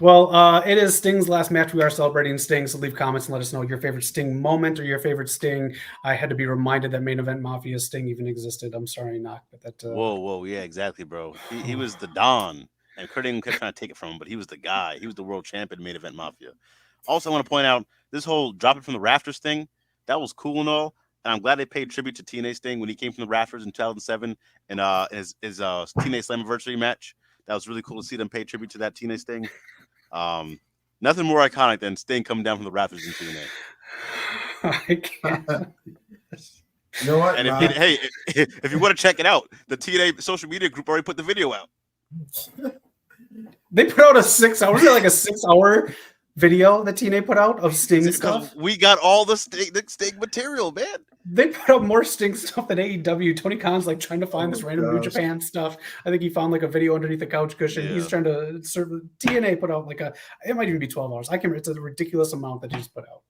Well, it is Sting's last match. We are celebrating Sting, so leave comments and let us know your favorite Sting moment or your favorite Sting. I had to be reminded that Main Event Mafia Sting even existed. I'm sorry, Knock, but that. Whoa, yeah, exactly, bro. He was the Don, and Kurt Angle kept trying to take it from him, but he was the guy. He was the world champion Main Event Mafia. Also, I want to point out this whole drop it from the rafters thing. That was cool and all, and I'm glad they paid tribute to TNA Sting when he came from the rafters in 2007 and his TNA Slammiversary match. That was really cool to see them pay tribute to that TNA Sting. Nothing more iconic than Sting coming down from the rafters in TNA. I can't. You know what? And if you want to check it out, the TNA social media group already put the video out. They put out a 6 hour, was it like a 6 hour video that TNA put out of Sting stuff? We got all the Sting material, man. They put out more Sting stuff than AEW. Tony Khan's like trying to find this random New Japan stuff. I think he found like a video underneath the couch cushion. Yeah. He's trying to serve. TNA put out it might even be 12 hours. I can't remember. It's a ridiculous amount that he just put out.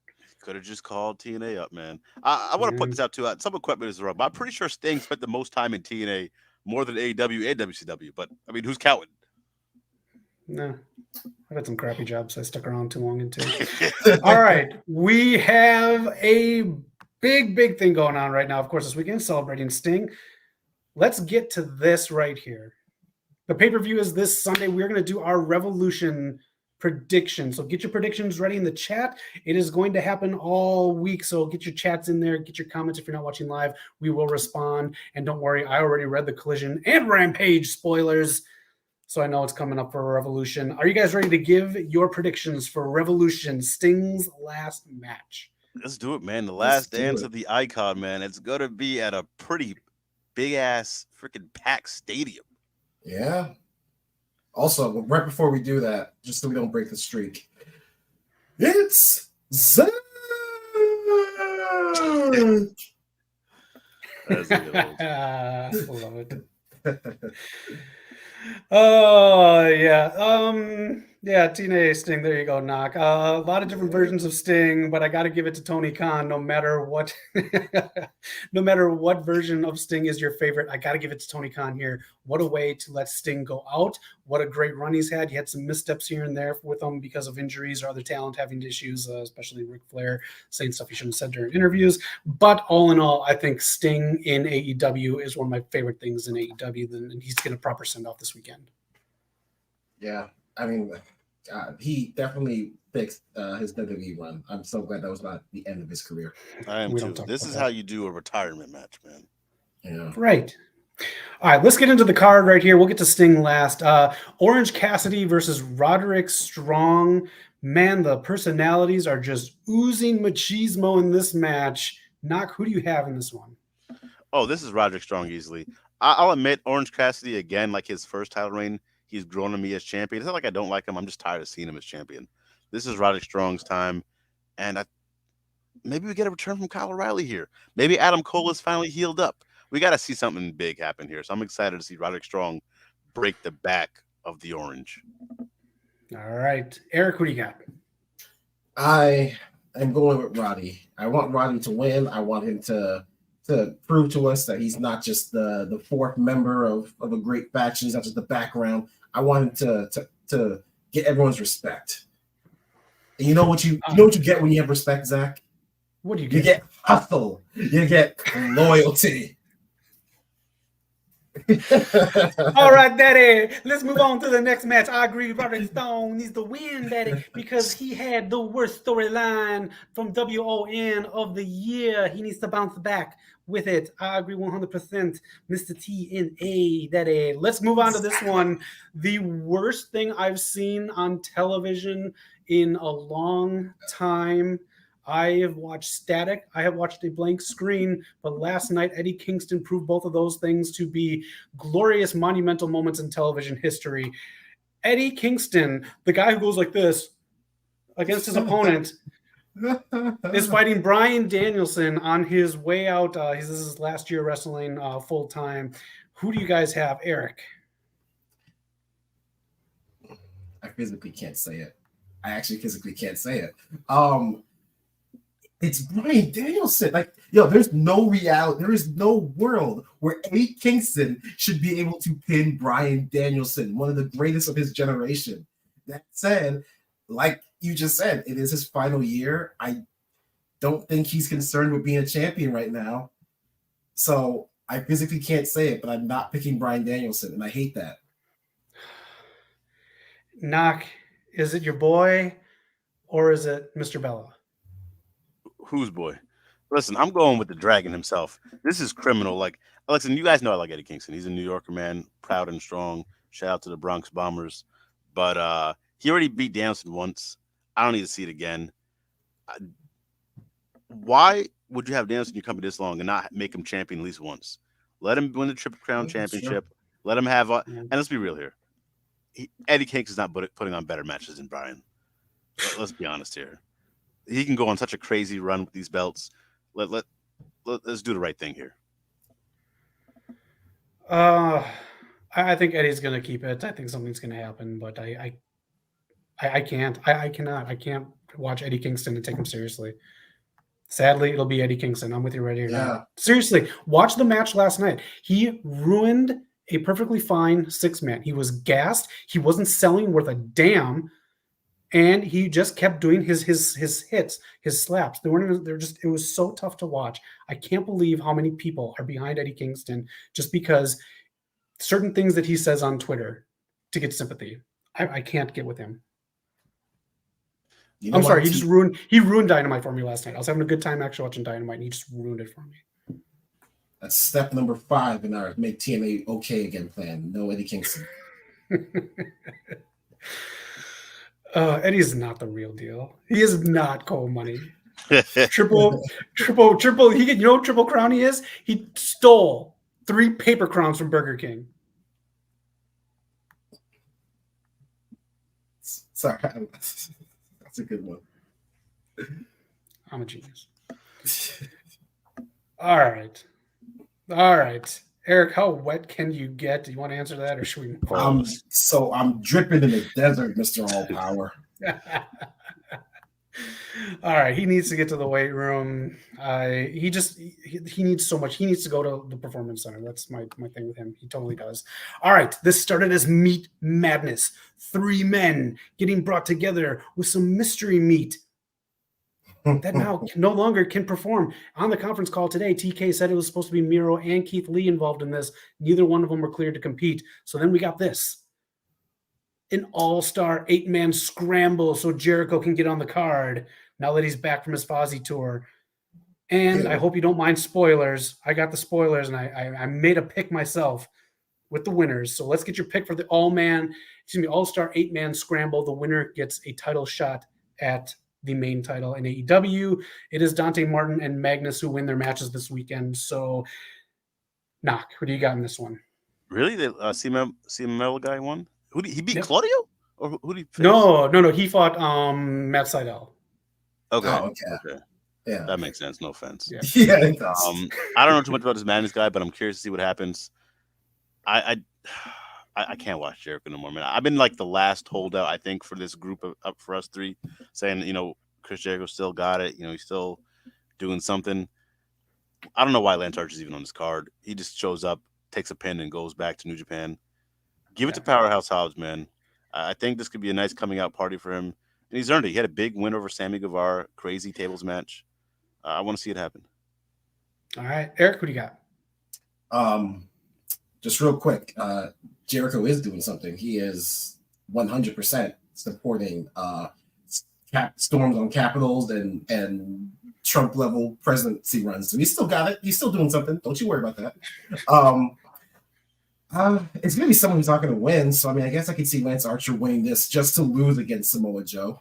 Could have just called TNA up, man. I want to point this out too. Some equipment is wrong, but I'm pretty sure Sting spent the most time in TNA more than AEW and WCW. But I mean, who's counting? No, I had some crappy jobs. I stuck around too long into. All right, we have a big thing going on right now. Of course, this weekend celebrating Sting. Let's get to this right here. The pay-per-view is this Sunday. We're going to do our Revolution prediction. So get your predictions ready in the chat. It is going to happen all week. So get your chats in there. Get your comments. If you're not watching live, we will respond. And don't worry, I already read the Collision and Rampage spoilers. So I know it's coming up for Revolution. Are you guys ready to give your predictions for Revolution, Sting's last match? Let's do it, man. The last dance of the icon, man. It's going to be at a pretty big-ass freaking packed stadium. Yeah. Also, right before we do that, just so we don't break the streak, it's Zach! I love it. Oh, yeah. Yeah, TNA Sting. There you go, Knock. A lot of different versions of Sting, but I got to give it to Tony Khan. No matter what, no matter what version of Sting is your favorite, I got to give it to Tony Khan here. What a way to let Sting go out. What a great run he's had. He had some missteps here and there with him because of injuries or other talent having issues, especially Ric Flair saying stuff he shouldn't have said during interviews. But all in all, I think Sting in AEW is one of my favorite things in AEW, and he's getting a proper send off this weekend. Yeah, I mean, he definitely fixed his WWE run. I'm so glad that was not the end of his career. I am too. This is how you do a retirement match, man. Yeah. Right. All right, let's get into the card right here. We'll get to Sting last. Orange Cassidy versus Roderick Strong. Man, the personalities are just oozing machismo in this match. Knock, who do you have in this one? Oh, this is Roderick Strong easily. I'll admit, Orange Cassidy, again, like his first title reign, he's grown on me as champion. It's not like I don't like him. I'm just tired of seeing him as champion. This is Roderick Strong's time. And maybe we get a return from Kyle O'Reilly here. Maybe Adam Cole is finally healed up. We got to see something big happen here. So I'm excited to see Roderick Strong break the back of the Orange. All right. Eric, who do you got? I am going with Roddy. I want Roddy to win. I want him to prove to us that he's not just the fourth member of a great faction. He's not just the background. I want him to get everyone's respect. And you know what you get when you have respect, Zach? What do you get? You get hustle. You get loyalty. All right, Daddy. Let's move on to the next match. I agree. Roderick Strong needs to win, Daddy, because he had the worst storyline from WON of the year. He needs to bounce back with it. I agree 100%. Mr. TNA, Daddy. Let's move on to this one. The worst thing I've seen on television in a long time. I have watched static. I have watched a blank screen. But last night, Eddie Kingston proved both of those things to be glorious, monumental moments in television history. Eddie Kingston, the guy who goes like this against his opponent, is fighting Bryan Danielson on his way out. This is his last year wrestling full time. Who do you guys have, Eric? I physically can't say it. I actually physically can't say it. It's Bryan Danielson. There's no reality. There is no world where Eddie Kingston should be able to pin Bryan Danielson, one of the greatest of his generation. That said, like you just said, it is his final year. I don't think he's concerned with being a champion right now. So I physically can't say it, but I'm not picking Bryan Danielson, and I hate that. Knock, is it your boy or is it Mr. Bella? Whose boy? Listen, I'm going with the dragon himself. This is criminal. Like, listen, you guys know I like Eddie Kingston. He's a New Yorker, man, proud and strong. Shout out to the Bronx Bombers. But he already beat Danielson once. I don't need to see it again. Why would you have Danielson in your company this long and not make him champion at least once? Let him win the Triple Crown Championship. Sure. Let him have, and let's be real here. Eddie Kingston's not putting on better matches than Bryan. Let's be honest here. He can go on such a crazy run with these belts. Let's do the right thing here. I think Eddie's gonna keep it. I think something's gonna happen, but I can't. I cannot. I can't watch Eddie Kingston and take him seriously. Sadly, it'll be Eddie Kingston. I'm with you right here. Yeah. Seriously, watch the match last night. He ruined a perfectly fine 6-man. He was gassed. He wasn't selling worth a damn, and he just kept doing his hits, his slaps. It was so tough to watch. I can't believe how many people are behind Eddie Kingston just because certain things that he says on Twitter to get sympathy. I can't get with him. You know I'm sorry, what? he ruined Dynamite for me last night. I was having a good time actually watching Dynamite, and he just ruined it for me. That's step number 5 in our make TNA okay again plan. No Eddie Kingston. Eddie's not the real deal. He is not Cole Money. Triple. Triple Crown he is? He stole 3 paper crowns from Burger King. Sorry. That's a good one. I'm a genius. All right. Eric, how wet can you get? Do you want to answer that, or should we? I'm dripping in the desert, Mr. All Power. All right, he needs to get to the weight room. He needs so much. He needs to go to the performance center. That's my thing with him. He totally does. All right, this started as meat madness. 3 men getting brought together with some mystery meat that now no longer can perform. On the conference call today, TK said it was supposed to be Miro and Keith Lee involved in this. Neither one of them were cleared to compete. So then we got this. An all-star 8-man scramble so Jericho can get on the card now that he's back from his Fozzy tour. And I hope you don't mind spoilers. I got the spoilers, and I made a pick myself with the winners. So let's get your pick for the all-star 8-man scramble. The winner gets a title shot at the main title in AEW. It is Dante Martin and Magnus who win their matches this weekend. So, Knock, who do you got in this one? Really? The CML guy won? He beat Claudio? Or who did he face? No. He fought Matt Sydal. Okay. Oh, okay. Yeah. That makes sense. No offense. Yeah, it does. I don't know too much about this Madness guy, but I'm curious to see what happens. I can't watch Jericho no more, man. I've been like the last holdout, I think, for this group up for us 3, saying, Chris Jericho still got it. He's still doing something. I don't know why Lance Archer's even on this card. He just shows up, takes a pin, and goes back to New Japan. Give it to Powerhouse Hobbs, man. I think this could be a nice coming out party for him. And he's earned it. He had a big win over Sammy Guevara, crazy tables match. I want to see it happen. All right. Eric, what do you got? Just real quick, Jericho is doing something. He is 100% supporting storms on capitals and Trump level presidency runs. So he's still got it. He's still doing something. Don't you worry about that. It's gonna be someone who's not gonna win. So I guess I could see Lance Archer winning this just to lose against Samoa Joe.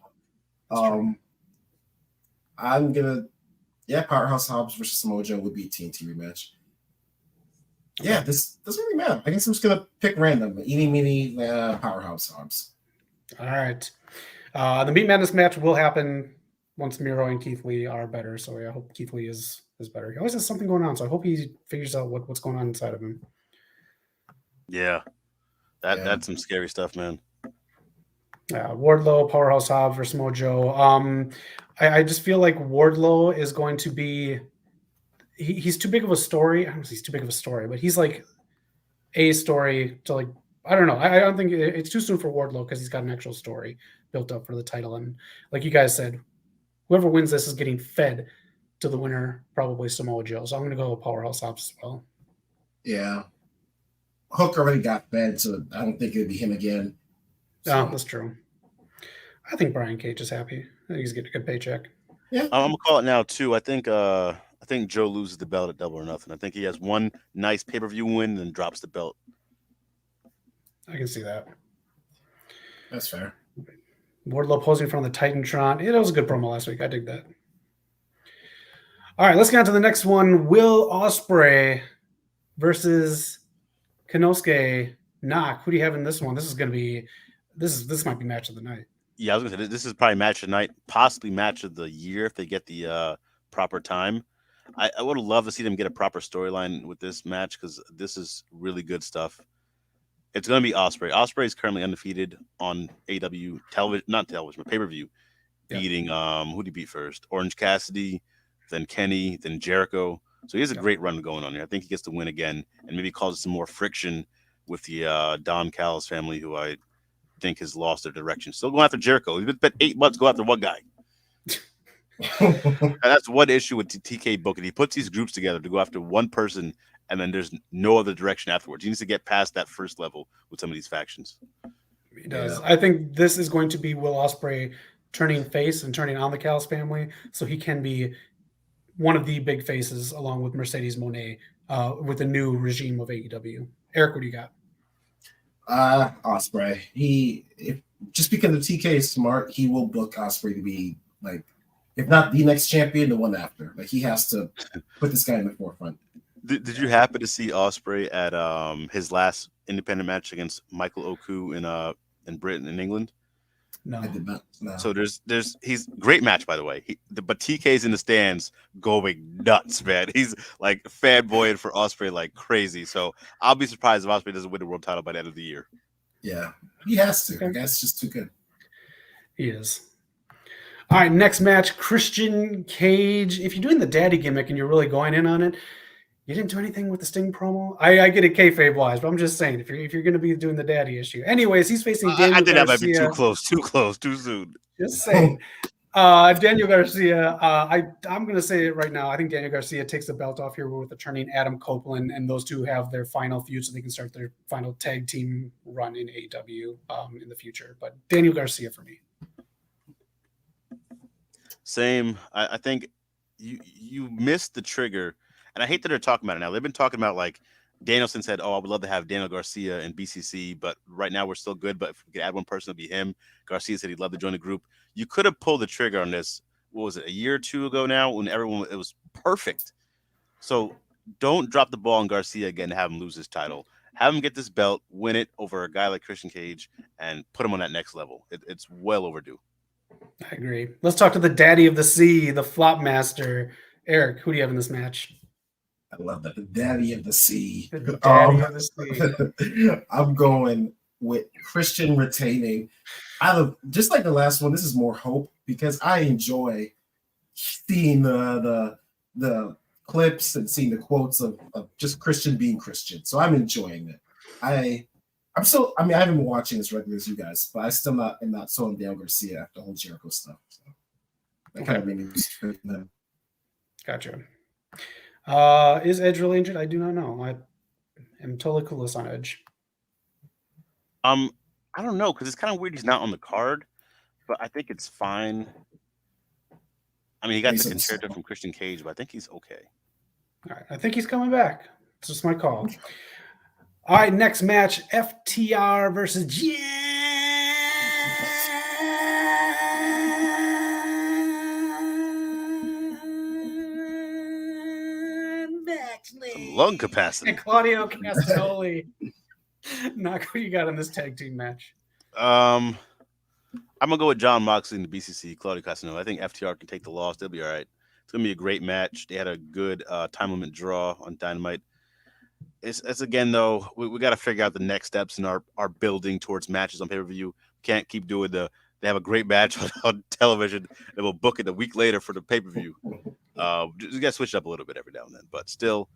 I'm gonna, Powerhouse Hobbs versus Samoa Joe would be a TNT rematch. Yeah, this doesn't really matter. I guess I'm just gonna pick random. Eeny, meeny, Powerhouse Hobbs. All right. The Meat Madness match will happen once Miro and Keith Lee are better. So I hope Keith Lee is better. He always has something going on. So I hope he figures out what's going on inside of him. Yeah. That's some scary stuff, man. Wardlow, Powerhouse Hobbs versus Mojo. I just feel like Wardlow is going to be he's too big of a story. I don't know if he's too big of a story, but he's like a story to like I don't know. I don't think it's too soon for Wardlow because he's got an actual story built up for the title. And like you guys said, whoever wins this is getting fed to the winner, probably Samoa Joe. So I'm going to go with Powerhouse Hobbs as well. Yeah. Hook already got fed, so I don't think it'd be him again. So. Oh, that's true. I think Brian Cage is happy. I think he's getting a good paycheck. Yeah. I'm gonna call it now too. I think Joe loses the belt at Double or Nothing. I think he has one nice pay-per-view win and then drops the belt. I can see that. That's fair. Wardlow posing from the Titantron. It was a good promo last week. I dig that. All right, let's get on to the next one. Will Ospreay versus Konosuke Knock. Who do you have in this one? This is going to be this might be match of the night. Yeah, I was gonna say this is probably match of the night, possibly match of the year if they get the proper time. I would love to see them get a proper storyline with this match because this is really good stuff. It's going to be Ospreay. Ospreay is currently undefeated on AEW television, not television, but pay-per-view, beating who did he beat first? Orange Cassidy, then Kenny, then Jericho. So he has a great run going on here. I think he gets to win again and maybe causes some more friction with the Don Callis family, who I think has lost their direction. Still going after Jericho. He's been spent 8 months go after one guy. That's one issue with TK booking. He puts these groups together to go after one person, and then there's no other direction afterwards. He needs to get past that first level with some of these factions. He does. Yeah. I think this is going to be Will Ospreay turning face and turning on the Callis family, so he can be one of the big faces along with Mercedes Moné with the new regime of AEW. Eric, what do you got? Ospreay. Just because the TK is smart, he will book Ospreay to be like, if not the next champion, the one after. Like he has to put this guy in the forefront. Did you happen to see Ospreay at his last independent match against Michael Oku in Britain and England? No, I did not. No. So he's great match, by the way. But TK's in the stands going nuts, man. He's like fanboying for Ospreay like crazy. So I'll be surprised if Ospreay doesn't win the world title by the end of the year. Yeah, he has to. Okay. That's just too good. He is. All right, next match, Christian Cage. If you're doing the daddy gimmick and you're really going in on it, you didn't do anything with the Sting promo. I get it kayfabe wise, but I'm just saying if you're going to be doing the daddy issue. Anyways, he's facing Daniel I think Garcia. that might be too close, too soon. Just saying. Daniel Garcia, I'm going to say it right now. I think Daniel Garcia takes the belt off here with attorney Adam Copeland, and those two have their final feud so they can start their final tag team run in AEW in the future. But Daniel Garcia for me. Same. I think you missed the trigger. And I hate that they're talking about it now. They've been talking about like Danielson said, "Oh, I would love to have Daniel Garcia in BCC, but right now we're still good. But if we could add one person, it'd be him." Garcia said he'd love to join the group. You could have pulled the trigger on this. What was it, a year or two ago now? When it was perfect. So don't drop the ball on Garcia again and have him lose his title. Have him get this belt, win it over a guy like Christian Cage, and put him on that next level. It's well overdue. I agree. Let's talk to the daddy of the sea, the flop master, Eric. Who do you have in this match? I love that. The daddy of the sea. The daddy of the sea. I'm going with Christian retaining. Just like the last one, this is more hope because I enjoy seeing the clips and seeing the quotes of just Christian being Christian. So I'm enjoying it. I haven't been watching as regularly as you guys, but I still am not so on Daniel Garcia after the whole Jericho stuff. So that kind of made me respect them. Gotcha. Is Edge really injured? I do not know. I am totally clueless on Edge. I don't know because it's kind of weird he's not on the card, but I think it's fine. I mean, he got the concerto from Christian Cage, but I think he's okay. All right, I think he's coming back. It's just my call. All right, next match: FTR versus lung capacity. And Claudio Castagnoli. Knock, who you got in this tag team match? I'm gonna go with John Moxley in the BCC. Claudio Castagnoli. I think FTR can take the loss. They'll be all right. It's gonna be a great match. They had a good time limit draw on Dynamite. It's again though, we got to figure out the next steps in our building towards matches on pay-per-view. Can't keep doing they have a great match on television and we'll book it a week later for the pay-per-view. You got to switch it up a little bit every now and then, but still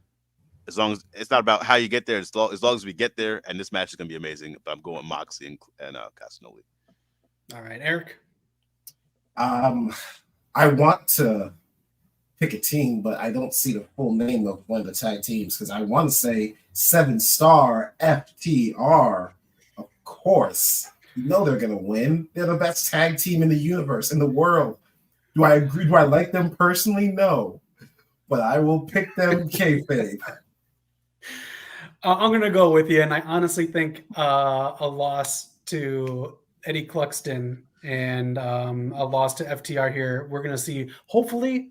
as long as it's not about how you get there, as long as we get there, and this match is gonna be amazing. But I'm going with Moxley and Casanoli. All right, Eric. I want to pick a team, but I don't see the full name of one of the tag teams because I want to say 7-Star FTR. Of course, you know they're gonna win. They're the best tag team in the universe, in the world. Do I agree? Do I like them personally? No, but I will pick them kayfabe. I'm gonna go with you, and I honestly think a loss to Eddie Cluxton and a loss to FTR here. We're gonna see, hopefully,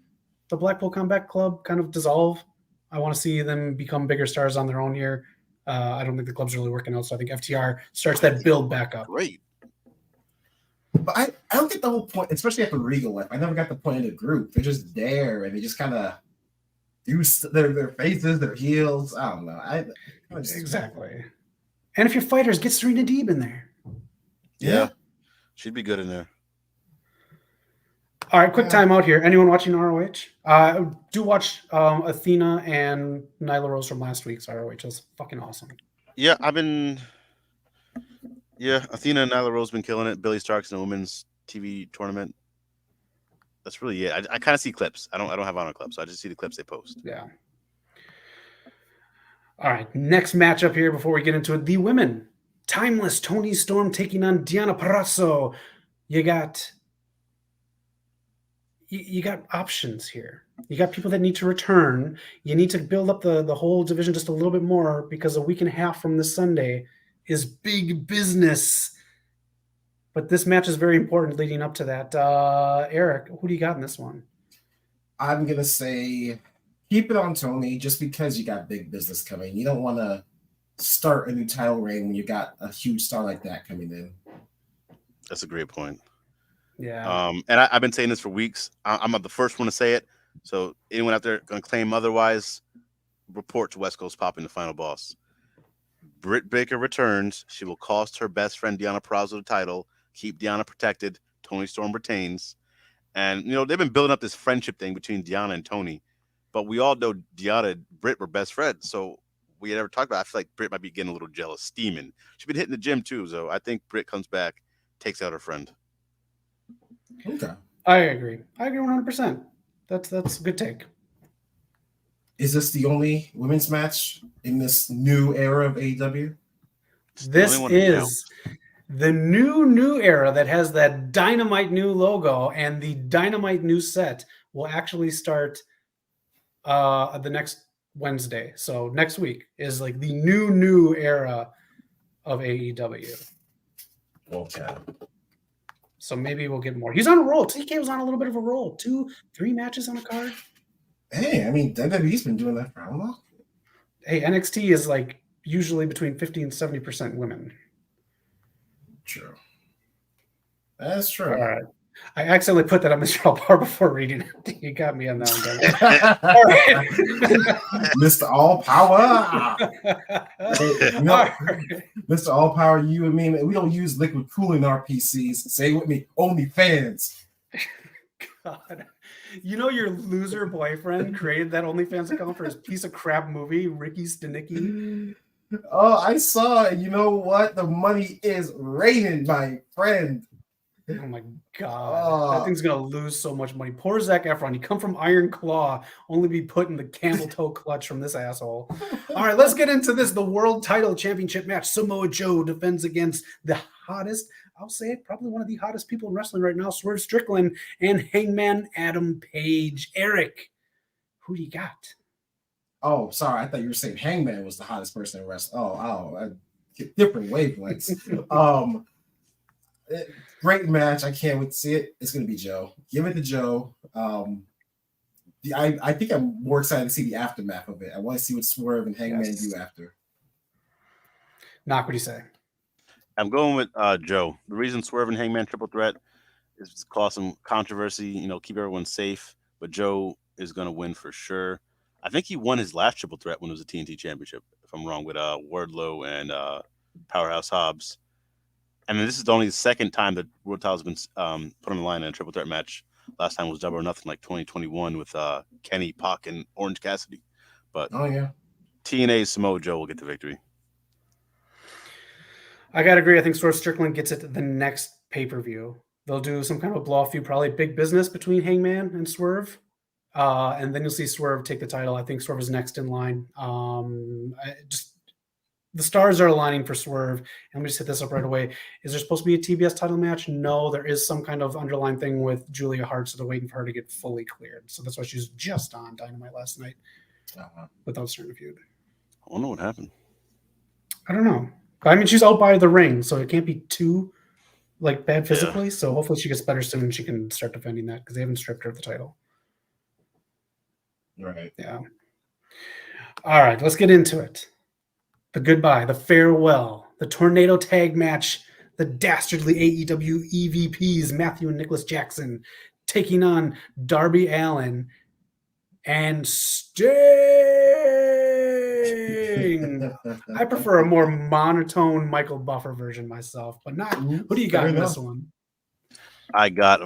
the Blackpool Combat Club kind of dissolve. I want to see them become bigger stars on their own here. I don't think the club's really working out, so I think FTR starts that build back up. Great. But I don't get the whole point, especially after Regal left. I never got the point of the group. They're just there, and they just kind of use their faces, their heels. I don't know. Exactly. And if your fighters, get Serena Deeb in there. Yeah. She'd be good in there. All right, quick timeout here. Anyone watching ROH? Do watch Athena and Nyla Rose from last week's ROH. It was fucking awesome. Yeah, Athena and Nyla Rose been killing it. Billy Stark's in a women's TV tournament. That's really it. I kind of see clips. I don't have on a clip, so I just see the clips they post. Yeah. All right, next matchup here before we get into it. The women. Timeless Toni Storm taking on Deonna Purrazzo. You got options here. You got people that need to return. You need to build up the whole division just a little bit more because a week and a half from this Sunday is big business. But this match is very important leading up to that. Eric, who do you got in this one? I'm going to say keep it on Toni just because you got big business coming. You don't want to start a new title reign when you got a huge star like that coming in. That's a great point. Yeah. And I've been saying this for weeks. I'm not the first one to say it. So anyone out there going to claim otherwise, report to West Coast Pop in the Final Boss. Britt Baker returns. She will cost her best friend Deonna Purrazzo the title. Keep Deonna protected. Toni Storm retains. And, they've been building up this friendship thing between Deonna and Toni. But we all know Deonna and Britt were best friends. So we had never talked about it. I feel like Britt might be getting a little jealous, steaming. She's been hitting the gym too. So I think Britt comes back, takes out her friend. Okay. I agree 100%. That's a good take. Is this the only women's match in this new era of AEW? This is the new era that has that Dynamite new logo, and the Dynamite new set will actually start the next Wednesday. So next week is like the new era of AEW. Okay. So maybe we'll get more. He's on a roll. TK was on a little bit of a roll. 2-3 matches on a card. Hey, I mean, WWE's been doing that for how long? Hey, NXT is like usually between 50 and 70% women. True. That's true. All right. I accidentally put that on Mr. Alpar before reading it. You got me on that one. All right. Mr. All Power. Right. Mr. All Power, you and me, we don't use liquid cooling in our PCs. Say it with me, only fans. God. Your loser boyfriend created that OnlyFans account for his piece of crap movie, Ricky Stenicki. Oh, I saw it. You know what? The money is raining, my friend. Oh my God. That thing's going to lose so much money. Poor Zac Efron. He come from Iron Claw, only be put in the camel toe clutch from this asshole. All right, let's get into this. The World Title Championship match. Samoa Joe defends against the hottest, I'll say it, probably one of the hottest people in wrestling right now, Swerve Strickland and Hangman Adam Page. Eric, who do you got? Oh, sorry. I thought you were saying Hangman was the hottest person in wrestling. Different wavelengths. Great match. I can't wait to see it. It's going to be Joe. Give it to Joe. I think I'm more excited to see the aftermath of it. I want to see what Swerve and Hangman do after. Knock, what do you say? I'm going with Joe. The reason Swerve and Hangman triple threat is to cause some controversy, keep everyone safe. But Joe is going to win for sure. I think he won his last triple threat when it was a TNT championship, if I'm wrong, with Wardlow and Powerhouse Hobbs. And then this is only the second time that World Title's been put on the line in a triple threat match. Last time was Double or Nothing, like 2021 with Kenny, Pac, and Orange Cassidy. But oh yeah, TNA Samoa Joe will get the victory. I gotta agree. I think Swerve Strickland gets it the next pay-per-view. They'll do some kind of a blow-off feud, probably big business between Hangman and Swerve. And then you'll see Swerve take the title. I think Swerve is next in line. The stars are aligning for Swerve. And let me just hit this up right away. Is there supposed to be a TBS title match? No, there is some kind of underlying thing with Julia Hart, so they're waiting for her to get fully cleared. So that's why she was just on Dynamite last night without starting a feud. I wonder what happened. I don't know. But I mean, she's out by the ring, so it can't be too bad physically. Yeah. So hopefully she gets better soon and she can start defending that because they haven't stripped her of the title. Right. Yeah. All right, let's get into it. The goodbye, the farewell, the tornado tag match, the dastardly AEW EVPs, Matthew and Nicholas Jackson, taking on Darby Allin and Sting. I prefer a more monotone Michael Buffer version myself, but not. Who do you got in this one? I got.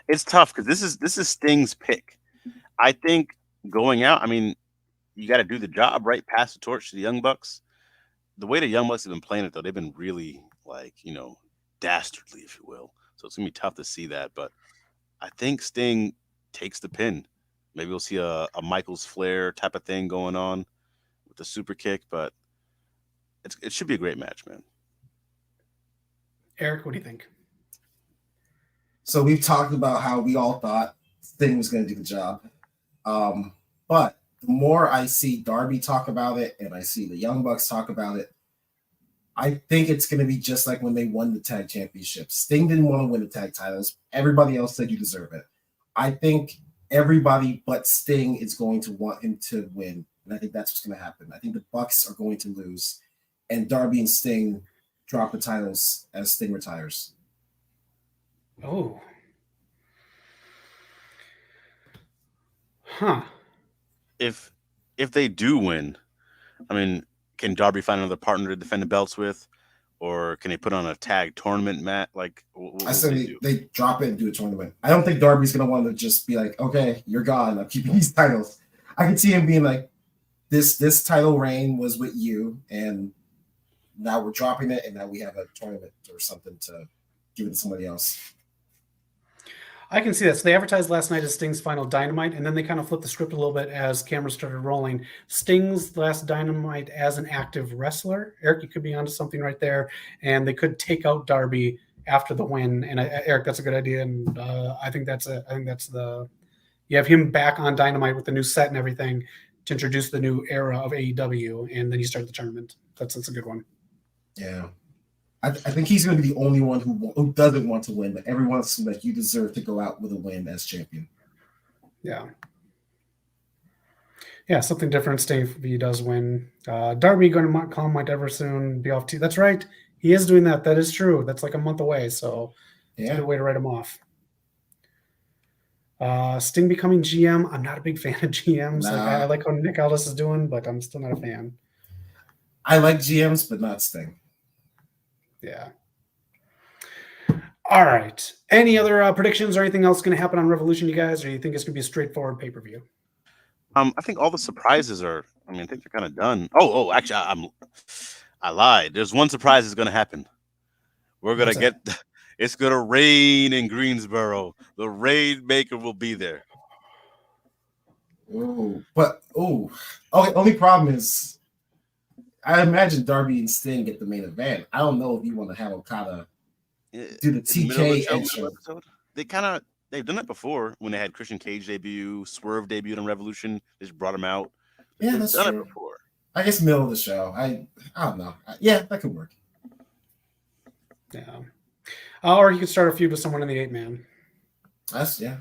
It's tough because this is Sting's pick. I think going out. I mean, you got to do the job, right? Pass the torch to the Young Bucks. The way the Young Bucks have been playing it, though, they've been really dastardly, if you will. So it's gonna be tough to see that, but I think Sting takes the pin. Maybe we'll see a Michaels Flair type of thing going on with the super kick, but it should be a great match, man. Eric, what do you think? So we've talked about how we all thought Sting was going to do the job, but the more I see Darby talk about it and I see the Young Bucks talk about it, I think it's going to be just like when they won the tag championship. Sting didn't want to win the tag titles. Everybody else said you deserve it. I think everybody but Sting is going to want him to win. And I think that's what's going to happen. I think the Bucks are going to lose. And Darby and Sting drop the titles as Sting retires. Oh. Huh. If they do win, I mean, can Darby find another partner to defend the belts with, or can they put on a tag tournament match? Like, I said they drop it and do a tournament. I don't think Darby's gonna want to just be like, okay, you're gone. I'm keeping these titles. I can see him being like, this title reign was with you, and now we're dropping it, and now we have a tournament or something to give it to somebody else. I can see that. So they advertised last night as Sting's final Dynamite, and then they kind of flipped the script a little bit as cameras started rolling. Sting's last Dynamite as an active wrestler. Eric, you could be onto something right there, and they could take out Darby after the win. And Eric, that's a good idea, and I think that's you have him back on Dynamite with the new set and everything to introduce the new era of AEW, and then you start the tournament. That's a good one. Yeah. I think he's going to be the only one who doesn't want to win, but everyone else is like, you deserve to go out with a win as champion. Yeah. Yeah, something different. Sting, if he does win. Darby going to call Mike Ever soon, be off. That's right. He is doing that. That is true. That's like a month away, so it's a good way to write him off. Sting becoming GM. I'm not a big fan of GMs. Nah. I like how Nick Aldis is doing, but I'm still not a fan. I like GMs, but not Sting. Yeah. All right. Any other predictions or anything else going to happen on Revolution, you guys, or you think it's going to be a straightforward pay-per-view? I think all the surprises are. I mean, I think they're kind of done. Actually, I lied. There's one surprise that's going to happen. We're going to get. It's going to rain in Greensboro. The Rainmaker will be there. Only problem is, I imagine Darby and Sting get the main event. I don't know if you want to have Okada do the TK intro. They've done it before when they had Christian Cage debut, Swerve debuted on Revolution. They just brought him out. Yeah, that's done true. It before. I guess middle of the show. I don't know. Yeah, that could work. Yeah. Or you could start a feud with someone in the 8-man. That's cool.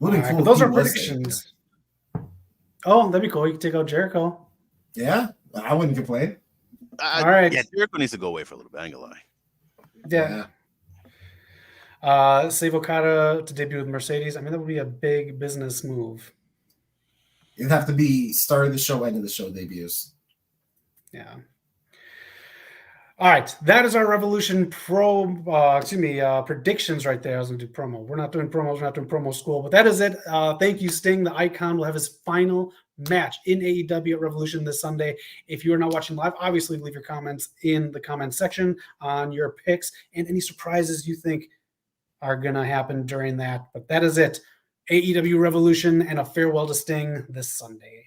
But those are predictions. Oh, that'd be cool. You could take out Jericho. Yeah, I wouldn't complain. All right. Yeah, Jericho needs to go away for a little bit. I ain't gonna lie. Yeah. Save Okada to debut with Mercedes. I mean, that would be a big business move. It'd have to be start of the show, end of the show debuts. Yeah. All right, that is our Revolution predictions right there. I was going to do promo. We're not doing promos. We're not doing promo school, but that is it. Thank you, Sting. The Icon will have his final match in AEW at Revolution this Sunday. If you are not watching live, obviously leave your comments in the comments section on your picks and any surprises you think are going to happen during that. But that is it. AEW Revolution and a farewell to Sting this Sunday.